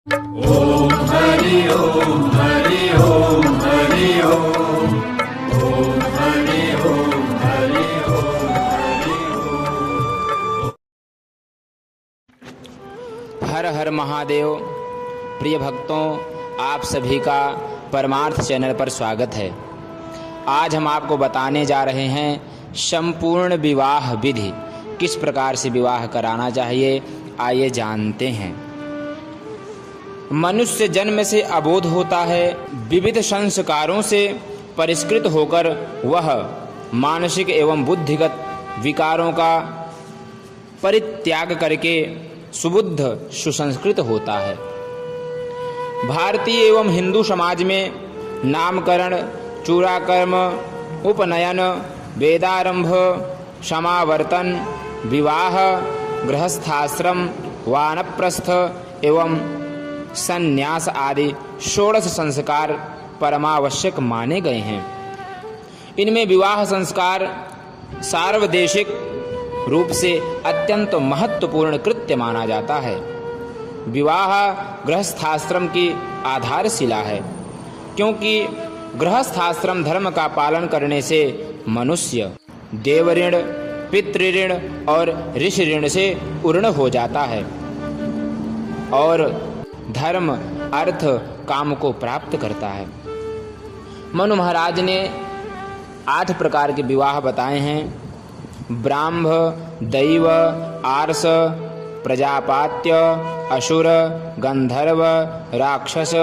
ओम हरि ओम हरि ओम हरि ओम ओम हरि ओम हरि ओम हरि ओम। हर हर महादेव। प्रिय भक्तों, आप सभी का परमार्थ चैनल पर स्वागत है। आज हम आपको बताने जा रहे हैं संपूर्ण विवाह विधि, किस प्रकार से विवाह कराना चाहिए। आइए जानते हैं। मनुष्य जन्म से अबोध होता है। विविध संस्कारों से परिष्कृत होकर वह मानसिक एवं बुद्धिगत विकारों का परित्याग करके सुबुद्ध सुसंस्कृत होता है। भारतीय एवं हिंदू समाज में नामकरण, चूड़ाकर्म, उपनयन, वेदारंभ, समावर्तन, विवाह, गृहस्थाश्रम, वानप्रस्थ एवं संन्यास आदि 16 संस्कार परमावश्यक माने गए हैं। इनमें विवाह संस्कार सार्वदेशिक रूप से अत्यंत महत्वपूर्ण कृत्य माना जाता है। विवाह गृहस्थाश्रम की आधारशिला है, क्योंकि गृहस्थाश्रम धर्म का पालन करने से मनुष्य देवऋण, पितृऋण और ऋषि ऋण से उर्ण हो जाता है और धर्म, अर्थ, काम को प्राप्त करता है। मनु महाराज ने 8 प्रकार के विवाह बताए हैं। ब्राह्म, दैव, आर्ष, प्रजापात्य, असुर, गंधर्व, राक्षस,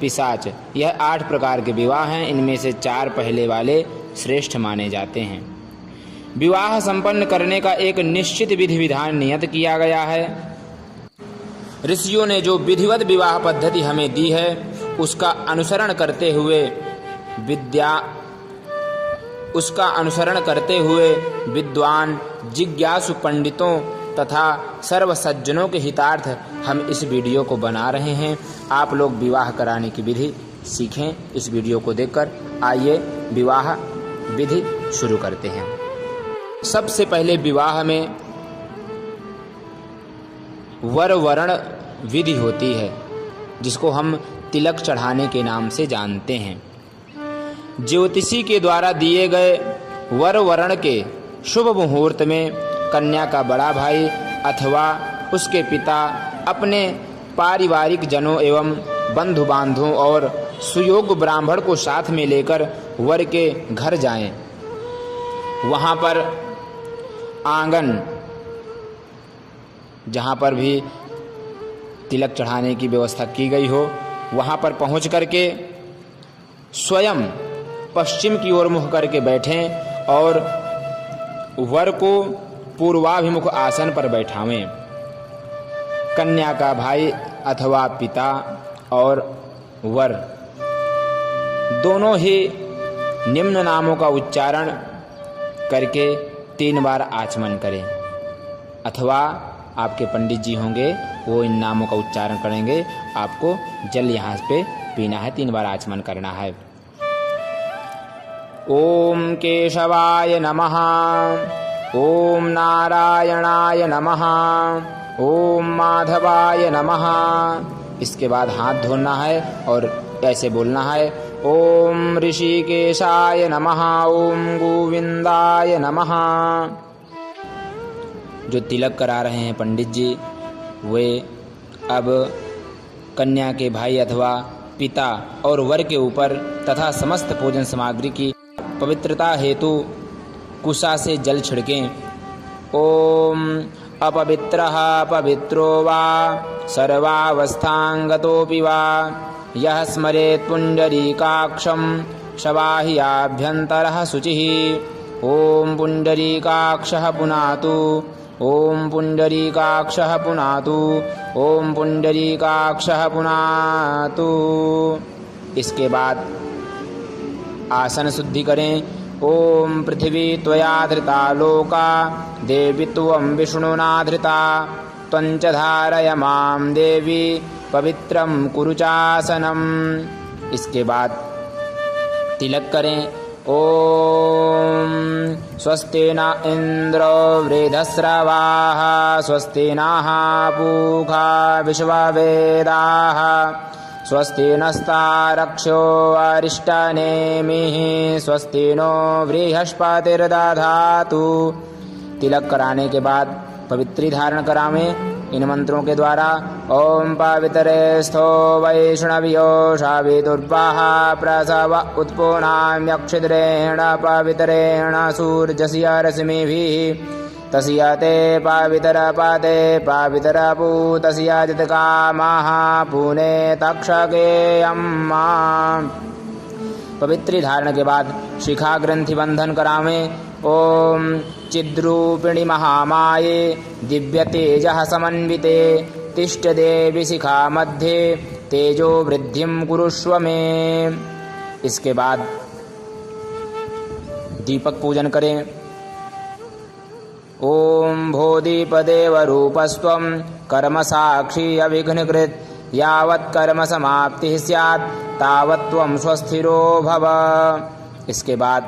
पिशाच। यह 8 प्रकार के विवाह हैं। इनमें से 4 पहले वाले श्रेष्ठ माने जाते हैं। विवाह संपन्न करने का एक निश्चित विधि विधान नियत किया गया है। ऋषियों ने जो विधिवत विवाह पद्धति हमें दी है, उसका अनुसरण करते हुए विद्वान, जिज्ञासु पंडितों तथा सर्व सज्जनों के हितार्थ हम इस वीडियो को बना रहे हैं। आप लोग विवाह कराने की विधि सीखें इस वीडियो को देखकर। आइए विवाह विधि शुरू करते हैं। सबसे पहले विवाह में वर वरण विधि होती है, जिसको हम तिलक चढ़ाने के नाम से जानते हैं। ज्योतिषी के द्वारा दिए गए वर वरण के शुभ मुहूर्त में कन्या का बड़ा भाई अथवा उसके पिता अपने पारिवारिक जनों एवं बंधु बांधवों और सुयोग्य ब्राह्मण को साथ में लेकर वर के घर जाएं। वहाँ पर आंगन, जहाँ पर भी तिलक चढ़ाने की व्यवस्था की गई हो, वहाँ पर पहुँच करके स्वयं पश्चिम की ओर मुख करके बैठें और वर को पूर्वाभिमुख आसन पर बैठावें। कन्या का भाई अथवा पिता और वर दोनों ही निम्न नामों का उच्चारण करके 3 बार आचमन करें, अथवा आपके पंडित जी होंगे वो इन नामों का उच्चारण करेंगे। आपको जल यहाँ पे पीना है, 3 बार आचमन करना है। ओम केशवाय नमः, ओम नारायणाय नमः, ओम माधवाय नमः। इसके बाद हाथ धोना है और ऐसे बोलना है, ओम ऋषिकेशाय नमः, ओम गोविंदाय नमः। जो तिलक करा रहे हैं पंडित जी, वे अब कन्या के भाई अथवा पिता और वर के ऊपर तथा समस्त भोजन सामग्री की पवित्रता हेतु कुशा से जल छिड़कें। ओम अपवित्रः पवित्रो वा सर्वावस्थांगतोऽपि वा यः स्मरेत् पुण्डरीकाक्षं शवाह्याभ्यन्तरः शुचिः। ओम पुण्डरीकाक्षः पुनातु, ओम पुण्डरीकाक्षः पुनातु, ओम पुण्डरीकाक्षः पुनातु। इसके बाद आसन शुद्धि करें। ओम पृथ्वी त्वया धृता लोका देवी त्वं विष्णुना धृता त्वञ्च धारय मां देवी पवित्रं कुरु चासनम्। इसके बाद तिलक करें ॐ स्वस्ति न इन्द्रो वृधस्रवाः स्वस्ति नः पूषा विश्ववेदाः स्वस्ति नस्तारक्षो अरिष्टनेमिः स्वस्ति नो बृहस्पतिर्दधातु। तिलक कराने के बाद पवित्री धारण करावें इन मंत्रों के द्वारा। ओम पवित्रेस्थो वैष्णव्यो शाविदुर्वाः प्रसव उत्पुनाम्यक्षिद्रेण पवित्रेण सूर्यस्य रश्मिभिः तस्य ते पवित्रपदे पवित्रपूतस्य जितकामः पुने तक्षकेयम्मा। पवित्री धारण के बाद शिखा ग्रंथि बंधन करावें। ओम चिद्रूपिणी महामाये दिव्य तेजः समन्विते तिष्ठ देवी शिखा मध्ये तेजो वृद्धिं कुरुष्व में। इसके बाद दीपक पूजन करें। ओम भोदीपदेव रूपस्त्वं कर्म साक्षी अविघ्नकृत यावत् कर्म समाप्ति स्यात् तावत् त्वं स्वस्थिरो भव। इसके बाद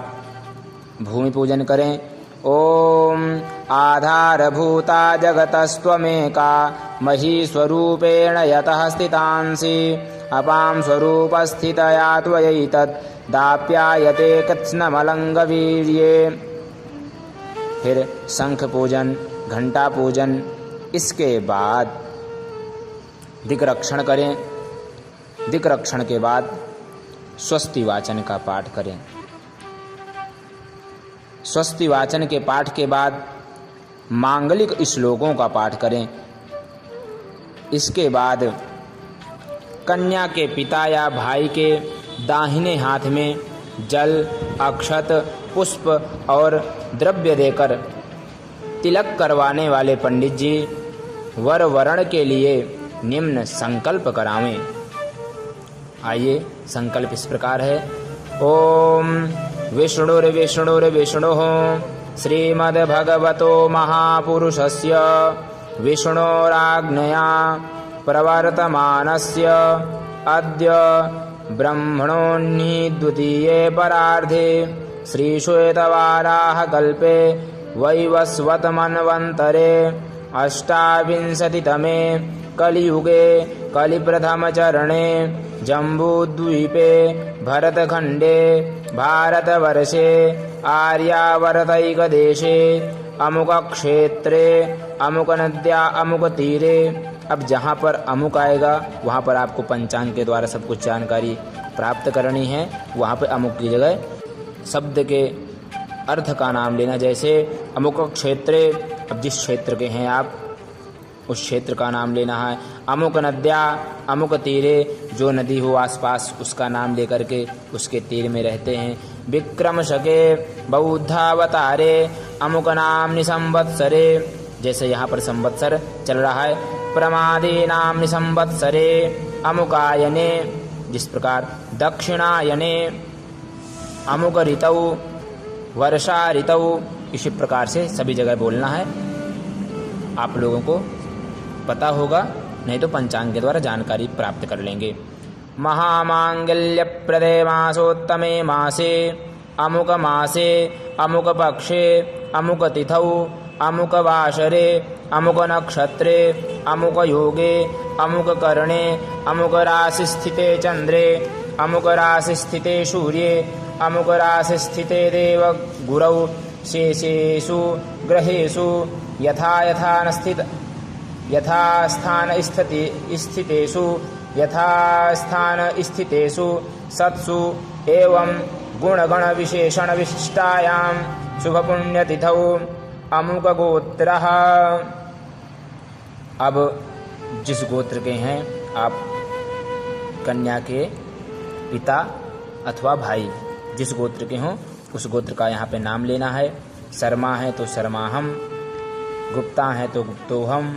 भूमि पूजन करें। ओम आधारभूता जगतस्त्वमेका महीस्वरूपेण यतः स्थितांसि अपां स्वरूपस्थितया त्वयैतत् दाप्यायते कृत्स्नमलङ्गवीर्ये। फिर शंख पूजन, घंटा पूजन, इसके बाद दिक्रक्षण करें। दिक्रक्षण के बाद स्वस्ति वाचन का पाठ करें। स्वस्ति वाचन के पाठ के बाद मांगलिक श्लोकों का पाठ करें। इसके बाद कन्या के पिता या भाई के दाहिने हाथ में जल, अक्षत, पुष्प और द्रव्य देकर तिलक करवाने वाले पंडित जी वर वरण के लिए निम्न संकल्प करावें। आइए, संकल्प इस प्रकार है। ओम विष्णुर्विष्णुर्विष्णुः श्रीमद्भगवतो महापुरुषस्य विष्णोराज्ञया प्रवर्तमानस्य अद्य ब्रह्मणोऽन्हि द्वितीये परार्धे श्रीश्वेतवाराहकल्पे वैवस्वतमन्वन्तरे अष्टाविंशतितमे कलियुगे कलिप्रथमचरणे जम्बूद्वीपे भरतखण्डे भारतवर्षे आर्यावर्तैकदेशे अमुकक्षेत्रे अमुकनद्या अमुकतीरे। अब जहाँ पर अमुक आएगा वहाँ पर आपको पंचांग के द्वारा सब कुछ जानकारी प्राप्त करनी है। वहाँ पर अमुक की जगह शब्द के अर्थ का नाम लेना। जैसे अमुक क्षेत्रे, अब जिस क्षेत्र के हैं आप उस क्षेत्र का नाम लेना है। अमुक नद्या अमुक तीरे, जो नदी हो आसपास उसका नाम लेकर के उसके तीर में रहते हैं। विक्रम शके बौद्धावतारे अमुक नाम निसंवत्सरे, जैसे यहाँ पर संवत्सर चल रहा है। प्रमादे नाम निसंवत्सरे अमुकायने, जिस प्रकार दक्षिणायने अमुक ऋतौ वर्षा ऋतौ, इसी प्रकार से सभी जगह बोलना है। आप लोगों को पता होगा, नहीं तो पंचांग के द्वारा जानकारी प्राप्त कर लेंगे। महामांगल्य प्रदे मासोत्तमे मासे अमुक मासे अमुक पक्षे अमुक तिथौ अमुक वासरे अमुक नक्षत्रे अमुक योगे अमुक करणे अमुक राशि स्थिते चंद्रे अमुक राशि स्थिते सूर्ये अमुक राशि स्थिते देव गुरौ शेषेषु ग्रहेषु यथा स्थान स्थितेषु सत्सु एवं गुणगण विशेषण विशिष्टायां शुभ पुण्यतिथौ अमुक गोत्रः। अब जिस गोत्र के हैं आप, कन्या के पिता अथवा भाई जिस गोत्र के हों उस गोत्र का यहाँ पे नाम लेना है। शर्मा है तो शर्माहम, गुप्ता है तो गुप्तोहम,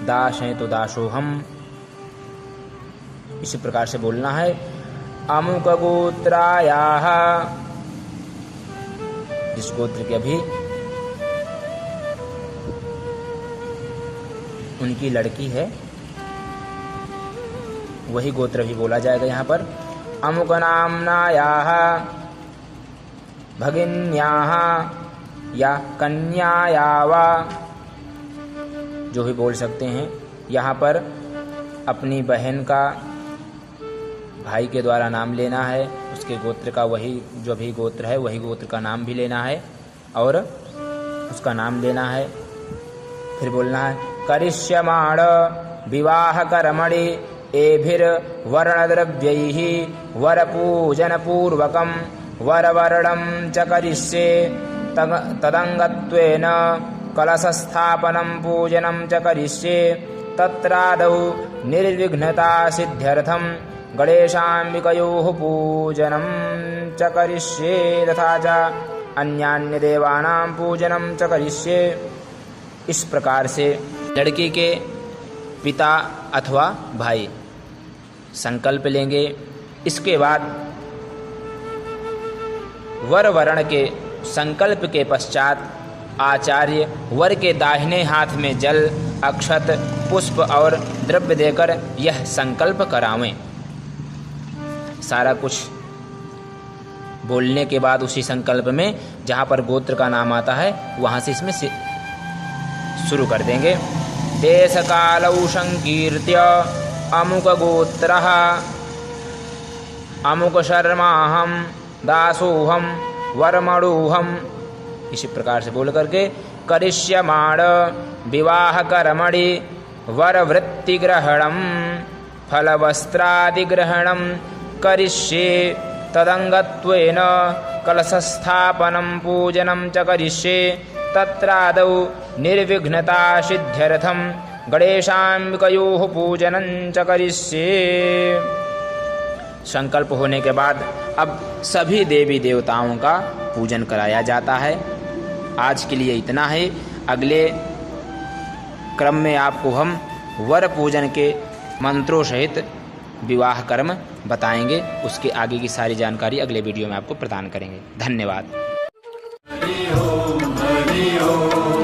दास है तो दासोहम, इसी प्रकार से बोलना है। अमुक गोत्रायाः, जिस गोत्र के अभी उनकी लड़की है वही गोत्र भी बोला जाएगा यहाँ पर। अमुक नामनायाः भगिन्याः या कन्याया वा, जो भी बोल सकते हैं। यहाँ पर अपनी बहन का भाई के द्वारा नाम लेना है, उसके गोत्र का वही जो भी गोत्र है वही गोत्र का नाम भी लेना है और उसका नाम लेना है। फिर बोलना है करिष्यमाण विवाह कर्मणि एभिर्वर्णद्रव्यैः वरपूजनपूर्वकं वरवर्णं च करिष्ये तदङ्गत्वेन कलशस्थापनं पूजनं च करिष्ये तत्रादौ निर्विघ्नता सिद्ध्यर्थं गणेशाम्बिकयोः पूजनं च करिष्ये तथा च अन्यान्य देवानां पूजनं च करिष्ये। इस प्रकार से लड़की के पिता अथवा भाई संकल्प लेंगे। इसके बाद वर वर्ण के संकल्प के पश्चात आचार्य वर के दाहिने हाथ में जल, अक्षत, पुष्प और द्रव्य देकर यह संकल्प करावें। सारा कुछ बोलने के बाद उसी संकल्प में जहाँ पर गोत्र का नाम आता है वहाँ से इसमें शुरू कर देंगे। देश कालौ संकीर्त्य अमुक गोत्रः अमुक शर्माहम दासोहम वर्मणोहम, इसी प्रकार से बोल करके करिष्यमाण विवाह कर्मणि वरवृत्तिग्रहणं फलवस्त्रादिग्रहणं करिष्ये तदङ्गत्वेन कलशस्थापनं पूजनं च करिष्ये तत्रादौ निर्विघ्नता सिद्ध्यर्थं गणेशाम्बिकयोः पूजनं च करिष्ये। संकल्प होने के बाद अब सभी देवी देवताओं का पूजन कराया जाता है। आज के लिए इतना है। अगले क्रम में आपको हम वर पूजन के मंत्रों सहित विवाह कर्म बताएंगे। उसके आगे की सारी जानकारी अगले वीडियो में आपको प्रदान करेंगे। धन्यवाद। हरि ओम हरि ओम।